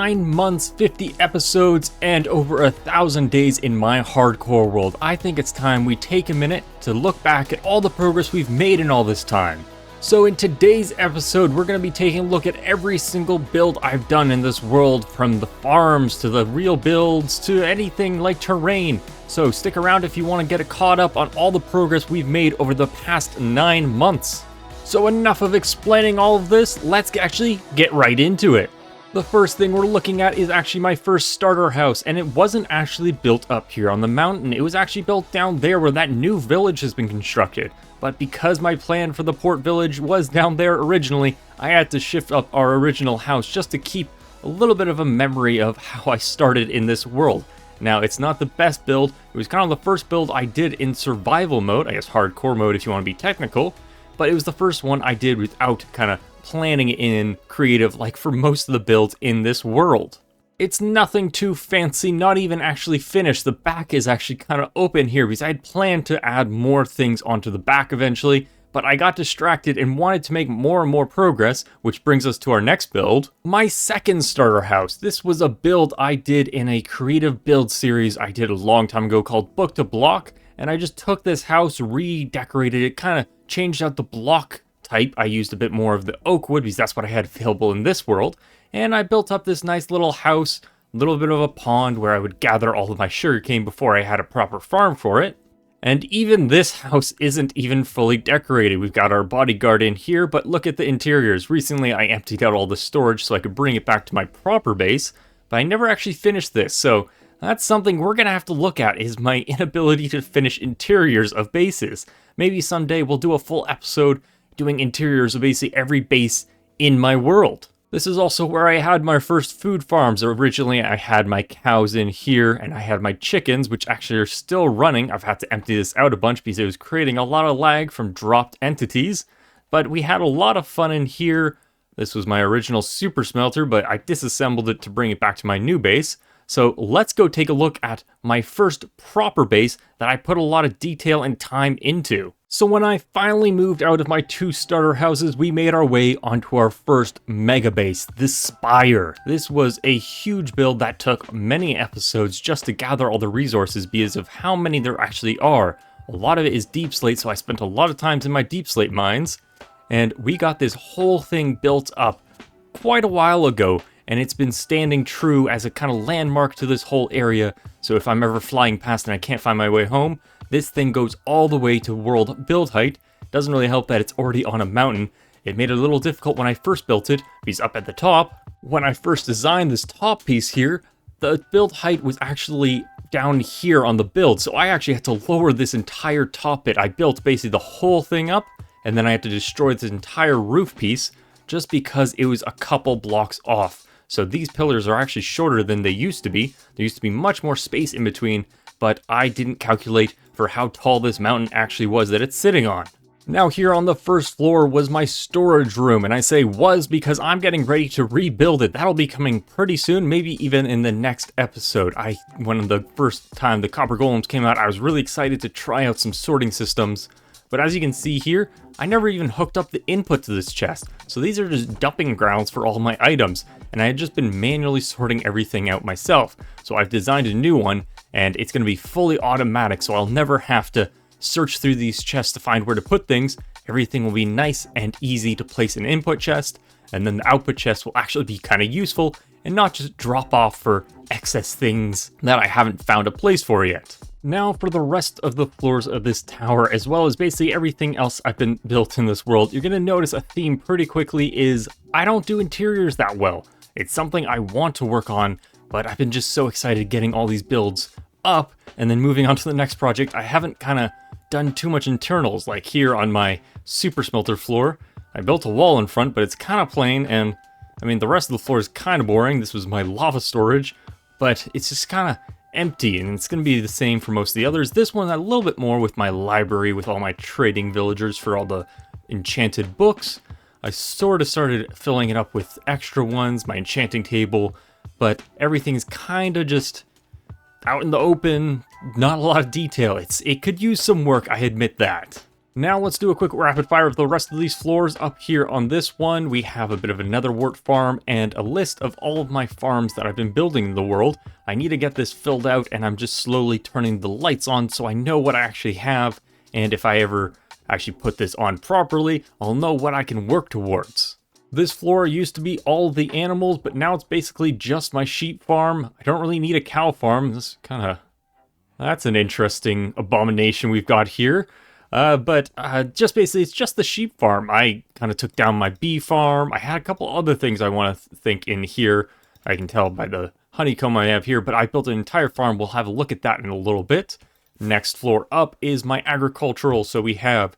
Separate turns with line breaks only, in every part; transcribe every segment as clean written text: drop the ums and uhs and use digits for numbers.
9 months, 50 episodes, and over 1,000 days in my hardcore world, I think it's time we take a minute to look back at all the progress we've made in all this time. So in today's episode, we're going to be taking a look at every single build I've done in this world, from the farms to the real builds to anything like terrain. So stick around if you want to get caught up on all the progress we've made over the past 9 months. So enough of explaining all of this, let's actually get right into it. The first thing we're looking at is actually my first starter house, and it wasn't actually built up here on the mountain. It was actually built down there where that new village has been constructed. But because my plan for the port village was down there originally, I had to shift up our original house just to keep a little bit of a memory of how I started in this world. Now, it's not the best build. It was kind of the first build I did in survival mode, I guess hardcore mode if you want to be technical, but it was the first one I did without kind of planning in creative like for most of the builds in this world. It's nothing too fancy, not even actually finished. The back is actually kind of open here because I had planned to add more things onto the back eventually, but I got distracted and wanted to make more and more progress, which brings us to our next build. My second starter house. This was a build I did in a creative build series I did a long time ago called Book to Block, and I just took this house, redecorated it, kind of changed out the block type. I used a bit more of the oak wood because that's what I had available in this world. And I built up this nice little house, a little bit of a pond where I would gather all of my sugarcane before I had a proper farm for it. And even this house isn't even fully decorated. We've got our bodyguard in here, but look at the interiors. Recently I emptied out all the storage so I could bring it back to my proper base, but I never actually finished this. So that's something we're gonna have to look at, is my inability to finish interiors of bases. Maybe someday we'll do a full episode doing interiors of basically every base in my world. This is also where I had my first food farms. Originally, I had my cows in here, and I had my chickens, which actually are still running. I've had to empty this out a bunch because it was creating a lot of lag from dropped entities. But we had a lot of fun in here. This was my original super smelter, but I disassembled it to bring it back to my new base. So let's go take a look at my first proper base that I put a lot of detail and time into. So when I finally moved out of my 2 starter houses, we made our way onto our first mega base, the Spire. This was a huge build that took many episodes just to gather all the resources because of how many there actually are. A lot of it is deep slate, so I spent a lot of times in my deep slate mines. And we got this whole thing built up quite a while ago, and it's been standing true as a kind of landmark to this whole area. So if I'm ever flying past and I can't find my way home, this thing goes all the way to world build height. Doesn't really help that it's already on a mountain. It made it a little difficult when I first built it, because up at the top, when I first designed this top piece here, the build height was actually down here on the build, so I actually had to lower this entire top bit. I built basically the whole thing up, and then I had to destroy this entire roof piece just because it was a couple blocks off. So these pillars are actually shorter than they used to be. There used to be much more space in between, but I didn't calculate for how tall this mountain actually was that it's sitting on. Now here on the first floor was my storage room, and I say was because I'm getting ready to rebuild it. That'll be coming pretty soon, maybe even in the next episode. When the first time the Copper Golems came out, I was really excited to try out some sorting systems. But as you can see here, I never even hooked up the input to this chest. So these are just dumping grounds for all my items, and I had just been manually sorting everything out myself. So I've designed a new one, and it's going to be fully automatic, so I'll never have to search through these chests to find where to put things. Everything will be nice and easy to place in an input chest, and then the output chest will actually be kind of useful and not just drop off for excess things that I haven't found a place for yet. Now for the rest of the floors of this tower, as well as basically everything else I've been built in this world, you're going to notice a theme pretty quickly is I don't do interiors that well. It's something I want to work on, but I've been just so excited getting all these builds up and then moving on to the next project. I haven't kind of done too much internals, like here on my super smelter floor. I built a wall in front, but it's kind of plain, and I mean the rest of the floor is kind of boring. This was my lava storage, but it's just kind of empty, and it's going to be the same for most of the others. This one a little bit more with my library, with all my trading villagers for all the enchanted books. I sort of started filling it up with extra ones, my enchanting table, but everything's kind of just out in the open, not a lot of detail. It could use some work, I admit that. Now let's do a quick rapid fire of the rest of these floors. Up here on this one, we have a bit of a netherwort farm and a list of all of my farms that I've been building in the world. I need to get this filled out, and I'm just slowly turning the lights on so I know what I actually have, and if I ever actually put this on properly, I'll know what I can work towards. This floor used to be all the animals, but now it's basically just my sheep farm. I don't really need a cow farm. That's an interesting abomination we've got here. But just basically, it's just the sheep farm. I kind of took down my bee farm. I had a couple other things I want to think in here. I can tell by the honeycomb I have here, but I built an entire farm. We'll have a look at that in a little bit. Next floor up is my agricultural. So we have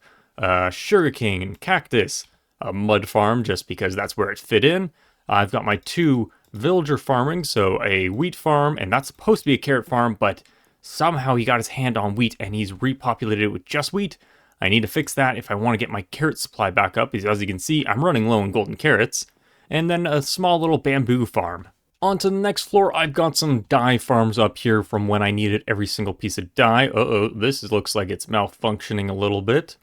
sugarcane and cactus, a mud farm, just because that's where it fit in. I've got my 2 villager farming, so a wheat farm, and that's supposed to be a carrot farm, but somehow he got his hand on wheat and he's repopulated it with just wheat. I need to fix that if I want to get my carrot supply back up, because as you can see, I'm running low on golden carrots. And then a small little bamboo farm. On to the next floor, I've got some dye farms up here from when I needed every single piece of dye. This looks like it's malfunctioning a little bit.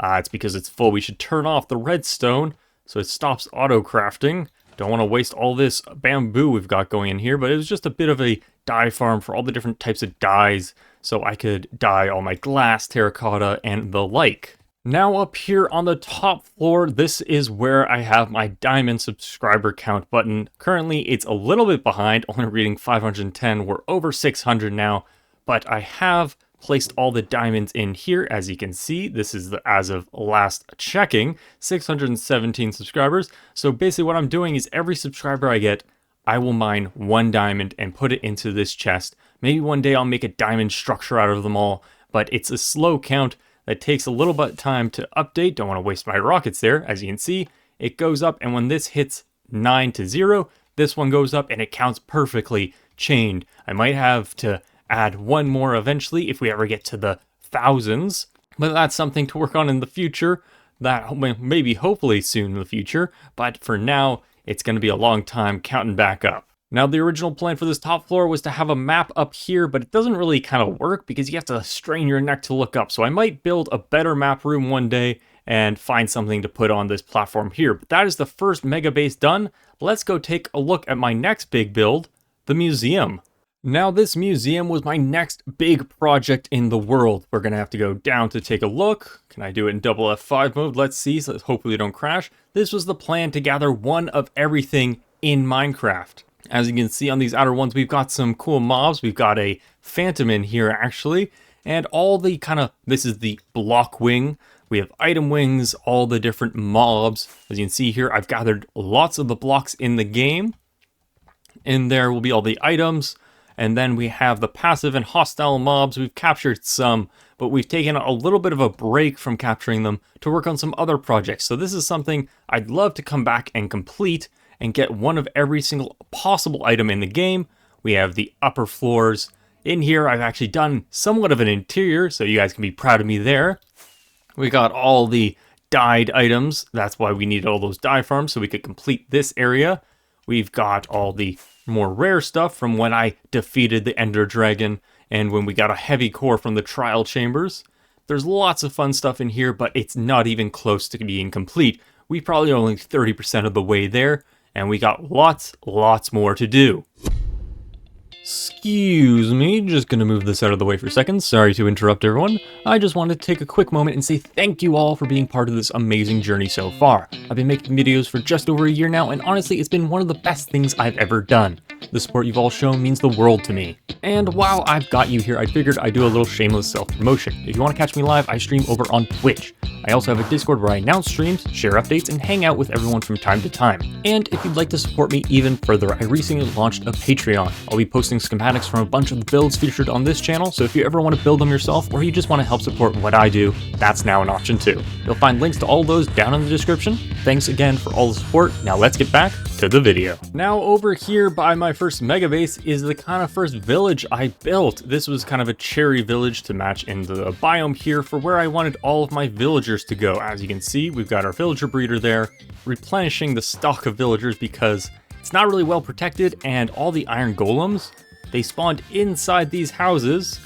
It's because it's full. We should turn off the redstone so it stops auto-crafting. Don't want to waste all this bamboo we've got going in here, but it was just a bit of a dye farm for all the different types of dyes, so I could dye all my glass, terracotta, and the like. Now up here on the top floor, this is where I have my diamond subscriber count button. Currently, it's a little bit behind, only reading 510. We're over 600 now, but I have placed all the diamonds in here. As you can see, this is as of last checking, 617 subscribers. So basically what I'm doing is every subscriber I get, I will mine 1 diamond and put it into this chest. Maybe one day I'll make a diamond structure out of them all, but it's a slow count that takes a little bit of time to update. Don't want to waste my rockets there. As you can see, it goes up, and when this hits 9 to 0, this one goes up and it counts perfectly chained. I might have to add 1 more eventually if we ever get to the thousands, but that's something to work on in the future. That maybe hopefully soon in the future, but for now, it's going to be a long time counting back up. Now, the original plan for this top floor was to have a map up here, but it doesn't really kind of work because you have to strain your neck to look up. So I might build a better map room one day and find something to put on this platform here. But that is the first mega base done. Let's go take a look at my next big build, the museum. Now, this museum was my next big project in the world. We're going to have to go down to take a look. Can I do it in double F5 mode? Let's see, so hopefully don't crash. This was the plan to gather 1 of everything in Minecraft. As you can see on these outer ones, we've got some cool mobs. We've got a phantom in here, actually. And all the this is the block wing. We have item wings, all the different mobs. As you can see here, I've gathered lots of the blocks in the game. In there will be all the items. And then we have the passive and hostile mobs. We've captured some, but we've taken a little bit of a break from capturing them to work on some other projects. So this is something I'd love to come back and complete and get 1 of every single possible item in the game. We have the upper floors. In here, I've actually done somewhat of an interior, so you guys can be proud of me there. We got all the dyed items. That's why we needed all those dye farms, so we could complete this area. We've got all the more rare stuff from when I defeated the Ender Dragon and when we got a heavy core from the trial chambers. There's lots of fun stuff in here, but it's not even close to being complete. We probably only 30% of the way there, and we got lots more to do. Excuse me, just gonna move this out of the way for a second. Sorry to interrupt everyone. I just wanted to take a quick moment and say thank you all for being part of this amazing journey so far. I've been making videos for just over a year now, and honestly, it's been one of the best things I've ever done. The support you've all shown means the world to me. And while I've got you here, I figured I'd do a little shameless self-promotion. If you want to catch me live, I stream over on Twitch. I also have a Discord where I announce streams, share updates, and hang out with everyone from time to time. And if you'd like to support me even further, I recently launched a Patreon. I'll be posting schematics from a bunch of the builds featured on this channel, so if you ever want to build them yourself, or you just want to help support what I do, that's now an option too. You'll find links to all those down in the description. Thanks again for all the support. Now let's get back to the video. Now over here by my first mega base is the kind of first village I built. This was kind of a cherry village to match in the biome here for where I wanted all of my villagers to go. As you can see, we've got our villager breeder there, replenishing the stock of villagers because it's not really well protected, and all the iron golems, they spawned inside these houses,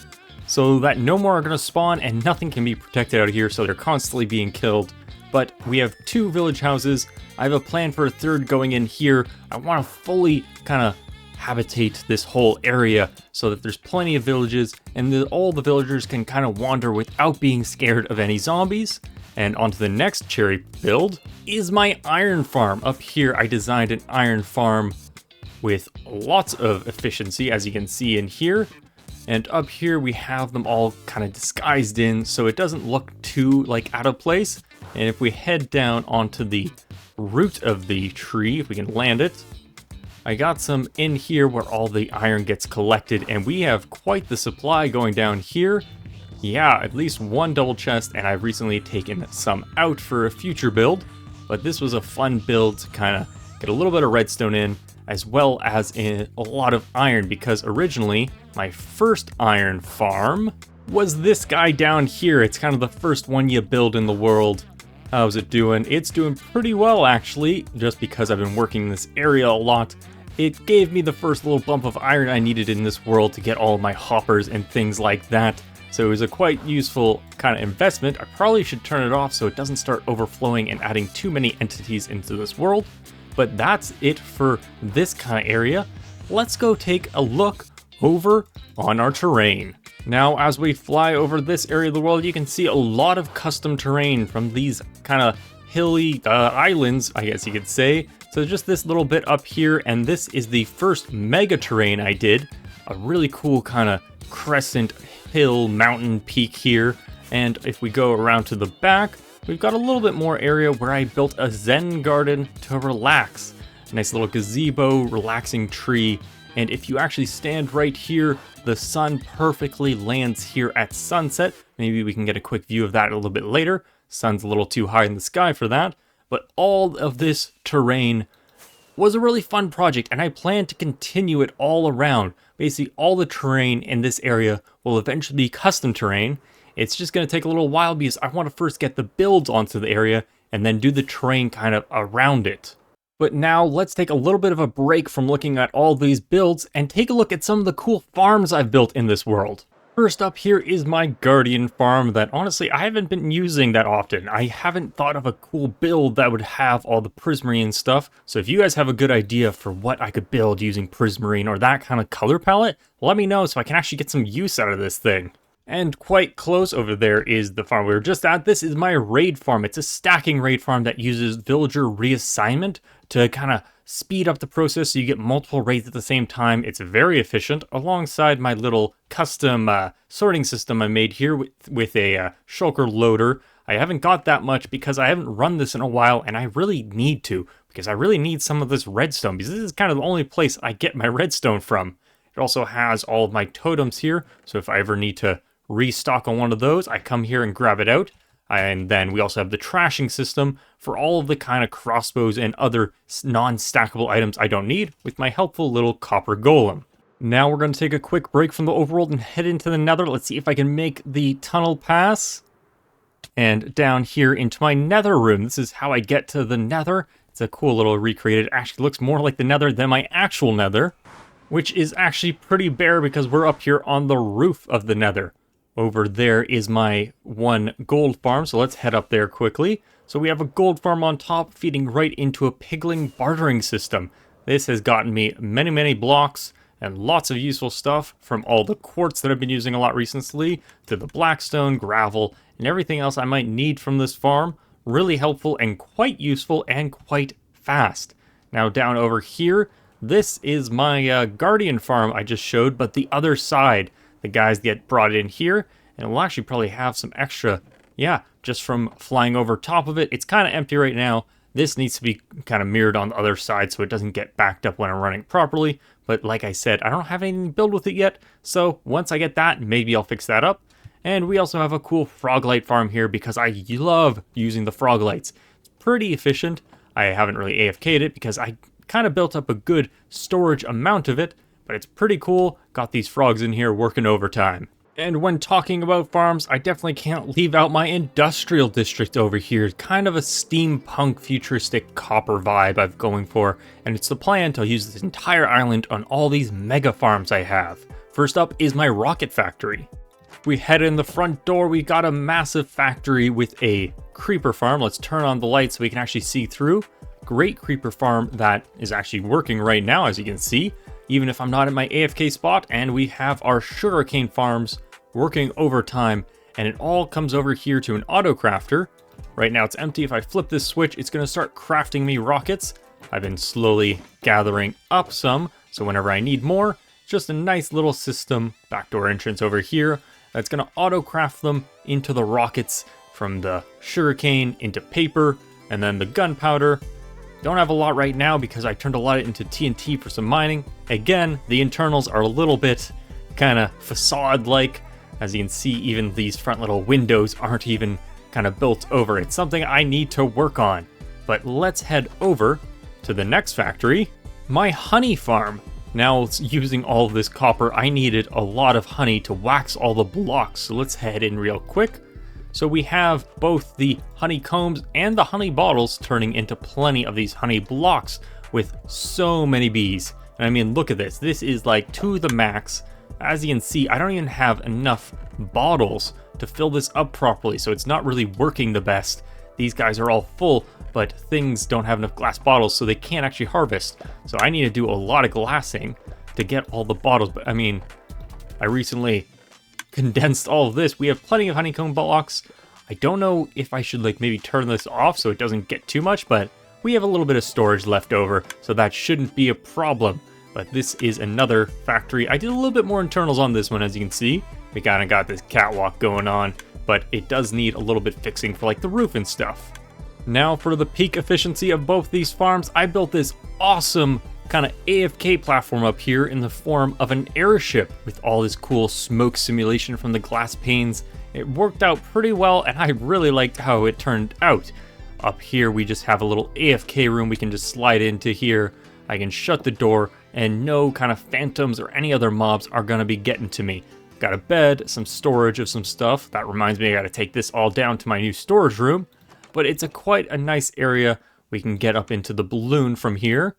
so that no more are going to spawn and nothing can be protected out of here, so they're constantly being killed. But we have 2 village houses. I have a plan for a 3rd going in here. I want to fully kind of habitate this whole area so that there's plenty of villages and all the villagers can kind of wander without being scared of any zombies. And on to the next cherry build is my iron farm. Up here I designed an iron farm with lots of efficiency, as you can see in here. And up here we have them all kind of disguised in so it doesn't look too like out of place. And if we head down onto the root of the tree, if we can land it, I got some in here where all the iron gets collected, and we have quite the supply going down here. Yeah, at least 1 double chest, and I've recently taken some out for a future build, but this was a fun build to kind of get a little bit of redstone in, as well as in a lot of iron, because originally my first iron farm was this guy down here. It's kind of the first one you build in the world. How's it doing? It's doing pretty well, actually, just because I've been working this area a lot. It gave me the first little bump of iron I needed in this world to get all of my hoppers and things like that. So it was a quite useful kind of investment. I probably should turn it off so it doesn't start overflowing and adding too many entities into this world. But that's it for this kind of area. Let's go take a look over on our terrain. Now, as we fly over this area of the world, you can see a lot of custom terrain from these kind of hilly islands, I guess you could say. So just this little bit up here, and this is the first mega terrain I did. A really cool kind of crescent hill mountain peak here. And if we go around to the back, we've got a little bit more area where I built a Zen garden to relax. A nice little gazebo, relaxing tree. And if you actually stand right here, the sun perfectly lands here at sunset. Maybe we can get a quick view of that a little bit later. Sun's a little too high in the sky for that. But all of this terrain was a really fun project, and I plan to continue it all around. Basically, all the terrain in this area will eventually be custom terrain. It's just going to take a little while because I want to first get the builds onto the area and then do the terrain kind of around it. But now let's take a little bit of a break from looking at all these builds and take a look at some of the cool farms I've built in this world. First up here is my Guardian farm that honestly I haven't been using that often. I haven't thought of a cool build that would have all the Prismarine stuff. So if you guys have a good idea for what I could build using Prismarine or that kind of color palette, let me know so I can actually get some use out of this thing. And quite close over there is the farm we were just at. This is my raid farm. It's a stacking raid farm that uses villager reassignment to kind of speed up the process so you get multiple raids at the same time. It's very efficient, alongside my little custom sorting system I made here with a shulker loader. I haven't got that much because I haven't run this in a while, and I really need to, because I really need some of this redstone, because this is kind of the only place I get my redstone from. It also has all of my totems here, so if I ever need to restock on one of those, I come here and grab it out. And then we also have the trashing system for all of the kind of crossbows and other non-stackable items I don't need with my helpful little copper golem. Now we're going to take a quick break from the overworld and head into the nether. Let's see if I can make the tunnel pass. And down here into my nether room. This is how I get to the nether. It's a cool little recreated. It actually looks more like the nether than my actual nether, which is actually pretty bare because we're up here on the roof of the nether. Over there is my one gold farm, so let's head up there quickly. So we have a gold farm on top feeding right into a piggling bartering system. This has gotten me many, many blocks and lots of useful stuff, from all the quartz that I've been using a lot recently to the blackstone, gravel, and everything else I might need from this farm. Really helpful and quite useful and quite fast. Now down over here, this is my Guardian farm I just showed, but the other side. The guys get brought in here, and we'll actually probably have some extra, just from flying over top of it. It's kind of empty right now. This needs to be kind of mirrored on the other side so it doesn't get backed up when I'm running properly. But like I said, I don't have anything to build with it yet, so once I get that, maybe I'll fix that up. And we also have a cool froglight farm here because I love using the froglights. It's pretty efficient. I haven't really AFK'd it because I kind of built up a good storage amount of it, but it's pretty cool. Got these frogs in here working overtime. And when talking about farms, I definitely can't leave out my industrial district over here. Kind of a steampunk futuristic copper vibe I'm going for, and it's the plan to use this entire island on all these mega farms I have. First up is my rocket factory. We head in the front door. We got a massive factory with a creeper farm. Let's turn on the light so we can actually see through. Great creeper farm that is actually working right now, as you can see, even if I'm not in my AFK spot. And we have our sugarcane farms working overtime, and it all comes over here to an auto crafter. Right now it's empty. If I flip this switch, it's going to start crafting me rockets. I've been slowly gathering up some, so whenever I need more, just a nice little system, backdoor entrance over here, that's going to auto craft them into the rockets from the sugarcane into paper, and then the gunpowder. Don't have a lot right now because I turned a lot into TNT for some mining. Again, the internals are a little bit kind of facade-like. As you can see, even these front little windows aren't even kind of built over. It's something I need to work on. But let's head over to the next factory, my honey farm. Now, using all of this copper, I needed a lot of honey to wax all the blocks. So let's head in real quick. So we have both the honeycombs and the honey bottles turning into plenty of these honey blocks with so many bees. And I mean, look at this. This is like to the max. As you can see, I don't even have enough bottles to fill this up properly, so it's not really working the best. These guys are all full, but things don't have enough glass bottles, so they can't actually harvest. So I need to do a lot of glassing to get all the bottles. But I mean, I recently condensed all of this. We have plenty of honeycomb blocks. I don't know if I should like maybe turn this off so it doesn't get too much, but we have a little bit of storage left over, so that shouldn't be a problem. But this is another factory. I did a little bit more internals on this one, as you can see. We kind of got this catwalk going on, but it does need a little bit fixing for like the roof and stuff. Now for the peak efficiency of both these farms, I built this awesome kind of AFK platform up here in the form of an airship with all this cool smoke simulation from the glass panes. It worked out pretty well, and I really liked how it turned out. Up here we just have a little AFK room we can just slide into here. I can shut the door and no kind of phantoms or any other mobs are gonna be getting to me. Got a bed, some storage of some stuff. That reminds me I gotta take this all down to my new storage room. But it's quite a nice area. We can get up into the balloon from here.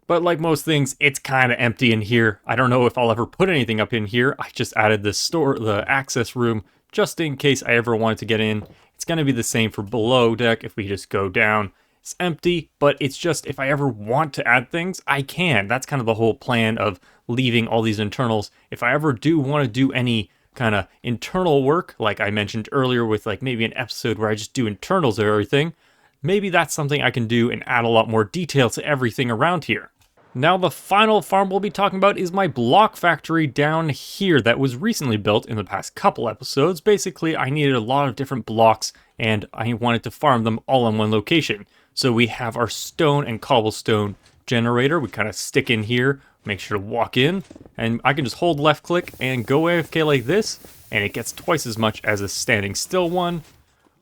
But like most things, it's kind of empty in here. I don't know if I'll ever put anything up in here. I just added the access room just in case I ever wanted to get in. It's gonna be the same for below deck if we just go down. It's empty, but it's just if I ever want to add things, I can. That's kind of the whole plan of leaving all these internals. If I ever do want to do any kind of internal work, like I mentioned earlier with like maybe an episode where I just do internals of everything, maybe that's something I can do and add a lot more detail to everything around here. Now the final farm we'll be talking about is my block factory down here that was recently built in the past couple episodes. Basically, I needed a lot of different blocks and I wanted to farm them all in one location. So we have our stone and cobblestone generator. We kind of stick in here, make sure to walk in, and I can just hold left click and go AFK like this, and it gets twice as much as a standing still one.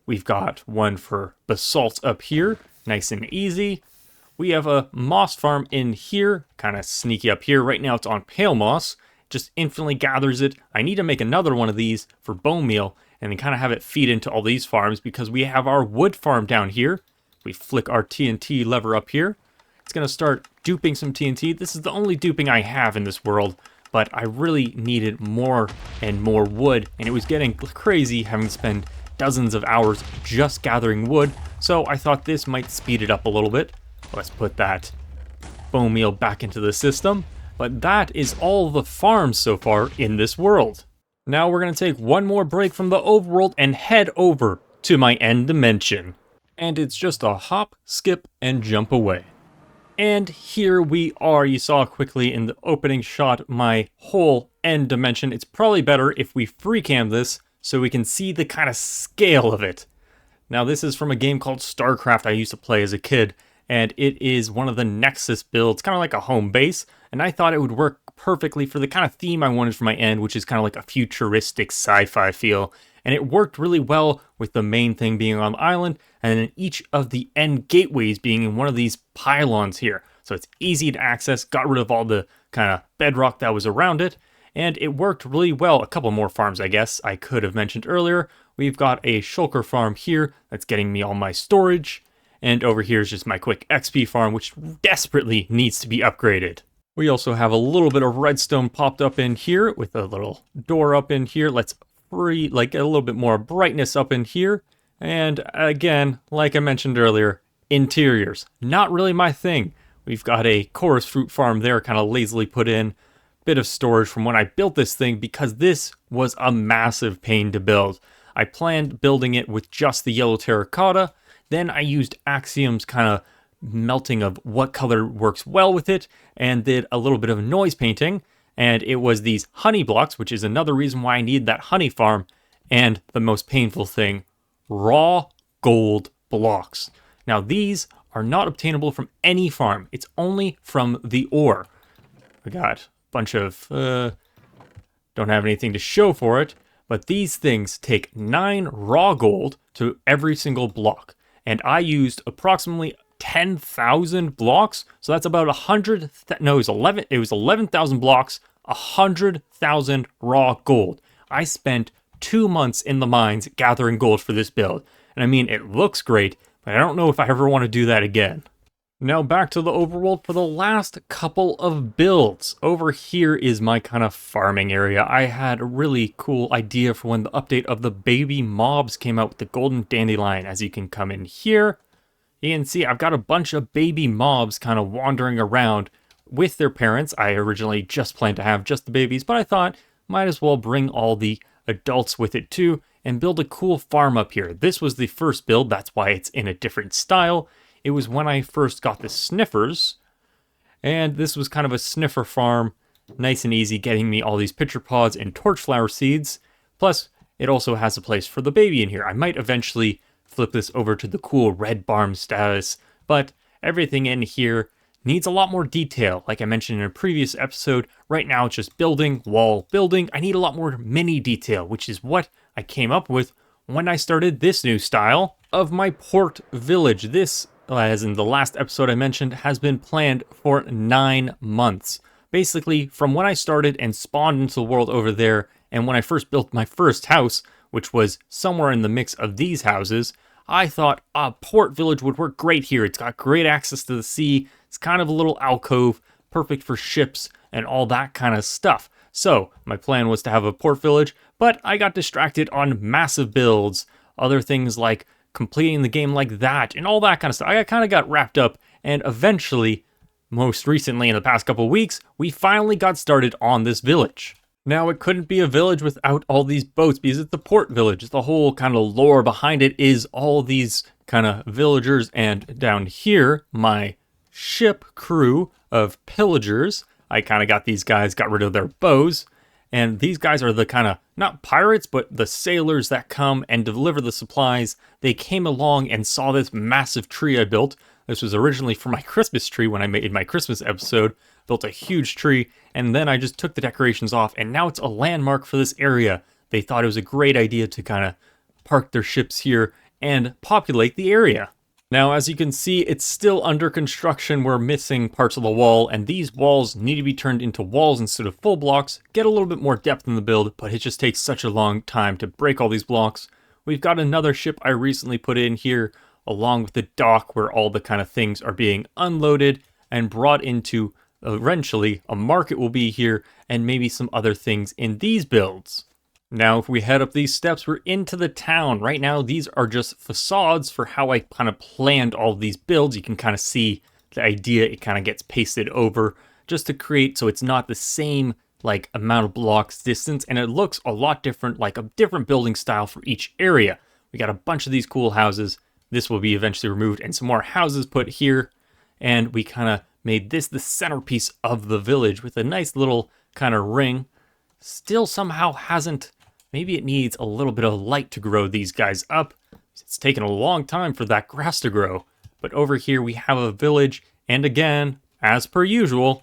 We've got one for basalt up here, nice and easy. We have a moss farm in here, kind of sneaky up here. Right now it's on pale moss, just infinitely gathers it. I need to make another one of these for bone meal, and then kind of have it feed into all these farms because we have our wood farm down here. We flick our TNT lever up here. It's going to start duping some TNT. This is the only duping I have in this world, but I really needed more and more wood, and it was getting crazy having to spend dozens of hours just gathering wood, so I thought this might speed it up a little bit. Let's put that bone meal back into the system, but that is all the farms so far in this world. Now we're going to take one more break from the overworld and head over to my end dimension. And it's just a hop, skip, and jump away. And here we are. You saw quickly in the opening shot my whole end dimension. It's probably better if we free cam this so we can see the kind of scale of it. Now this is from a game called StarCraft I used to play as a kid, and it is one of the Nexus builds, kind of like a home base, and I thought it would work perfectly for the kind of theme I wanted for my end, which is kind of like a futuristic sci-fi feel. And it worked really well with the main thing being on the island, and then each of the end gateways being in one of these pylons here. So it's easy to access, got rid of all the kind of bedrock that was around it, and it worked really well. A couple more farms, I guess, I could have mentioned earlier. We've got a shulker farm here that's getting me all my storage, and over here is just my quick XP farm, which desperately needs to be upgraded. We also have a little bit of redstone popped up in here with a little door up in here. Let's free, like a little bit more brightness up in here. And again, like I mentioned earlier, interiors, not really my thing. We've got a chorus fruit farm there, kind of lazily put in. Bit of storage from when I built this thing, because this was a massive pain to build. I planned building it with just the yellow terracotta. Then I used Axiom's kind of melting of what color works well with it, and did a little bit of noise painting. And it was these honey blocks, which is another reason why I need that honey farm. And the most painful thing, raw gold blocks. Now these are not obtainable from any farm. It's only from the ore. I got a bunch of, don't have anything to show for it, but these things take 9 raw gold to every single block. And I used approximately 10,000 blocks. So that's about 100, no, it was 11,000 blocks, 100,000 raw gold. I spent 2 months in the mines gathering gold for this build. And I mean, it looks great, but I don't know if I ever want to do that again. Now back to the overworld for the last couple of builds. Over here is my kind of farming area. I had a really cool idea for when the update of the baby mobs came out with the golden dandelion. As you can come in here, you can see I've got a bunch of baby mobs kind of wandering around with their parents. I originally just planned to have just the babies, but I thought might as well bring all the adults with it too and build a cool farm up here. This was the first build, that's why it's in a different style. It was when I first got the sniffers, and this was kind of a sniffer farm, nice and easy, getting me all these pitcher pods and torchflower seeds. Plus, it also has a place for the baby in here. I might eventually flip this over to the cool red barn status, but everything in here needs a lot more detail. Like I mentioned in a previous episode, right now it's just building, wall, building. I need a lot more mini detail, which is what I came up with when I started this new style of my port village. This, as in the last episode I mentioned, has been planned for 9 months. Basically, from when I started and spawned into the world over there, and when I first built my first house, which was somewhere in the mix of these houses, I thought a port village would work great here. It's got great access to the sea. It's kind of a little alcove, perfect for ships and all that kind of stuff. So my plan was to have a port village, but I got distracted on massive builds, other things like completing the game like that, and all that kind of stuff. I kind of got wrapped up, and eventually, most recently in the past couple weeks, we finally got started on this village. Now, it couldn't be a village without all these boats, because it's the port village. The whole kind of lore behind it is all these kind of villagers, and down here, my ship crew of pillagers. I kind of got these guys, got rid of their bows, and these guys are the kind of, not pirates, but the sailors that come and deliver the supplies. They came along and saw this massive tree I built. This was originally for my Christmas tree when I made my Christmas episode. Built a huge tree, and then I just took the decorations off, and now it's a landmark for this area. They thought it was a great idea to kind of park their ships here and populate the area. Now, as you can see, it's still under construction. We're missing parts of the wall, and these walls need to be turned into walls instead of full blocks. Get a little bit more depth in the build, but it just takes such a long time to break all these blocks. We've got another ship I recently put in here, along with the dock where all the kind of things are being unloaded and brought into. Eventually, a market will be here, and maybe some other things in these builds. Now, if we head up these steps, we're into the town. Right now, these are just facades for how I kind of planned all of these builds. You can kind of see the idea. It kind of gets pasted over just to create so it's not the same like amount of blocks distance, and it looks a lot different, like a different building style for each area. We got a bunch of these cool houses. This will be eventually removed, and some more houses put here, and we kind of made this the centerpiece of the village with a nice little kind of ring. Still somehow hasn't, maybe it needs a little bit of light to grow these guys up. It's taken a long time for that grass to grow. But over here we have a village, and again, as per usual,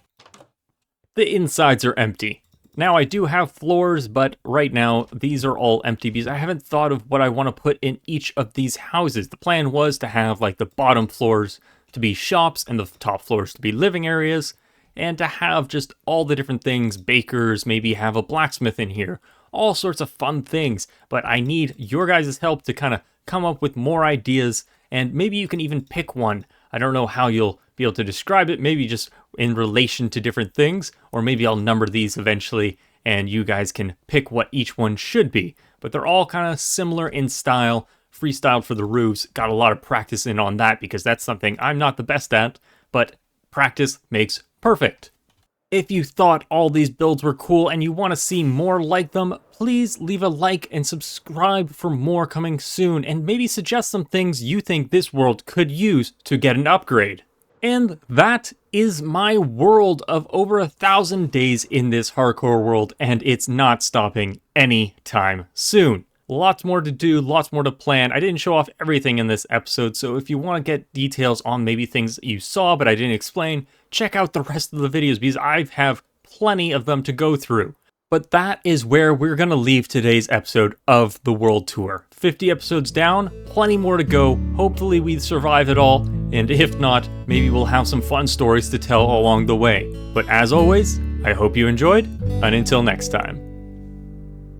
the insides are empty. Now I do have floors, but right now these are all empty because I haven't thought of what I want to put in each of these houses. The plan was to have like the bottom floors to be shops and the top floors to be living areas, and to have just all the different things, bakers, maybe have a blacksmith in here, all sorts of fun things. But I need your guys' help to kind of come up with more ideas, and maybe you can even pick one. I don't know how you'll be able to describe it, maybe just in relation to different things, or maybe I'll number these eventually and you guys can pick what each one should be. But they're all kind of similar in style, freestyled for the roofs. Got a lot of practice in on that because that's something I'm not the best at, but practice makes perfect. If you thought all these builds were cool and you want to see more like them, please leave a like and subscribe for more coming soon, and maybe suggest some things you think this world could use to get an upgrade. And that is my world of over 1,000 days in this hardcore world, and it's not stopping anytime soon. Lots more to do, lots more to plan. I didn't show off everything in this episode, so if you want to get details on maybe things that you saw but I didn't explain, check out the rest of the videos because I have plenty of them to go through. But that is where we're going to leave today's episode of the World Tour. 50 episodes down, plenty more to go. Hopefully we survive it all, and if not, maybe we'll have some fun stories to tell along the way. But as always, I hope you enjoyed, and until next time.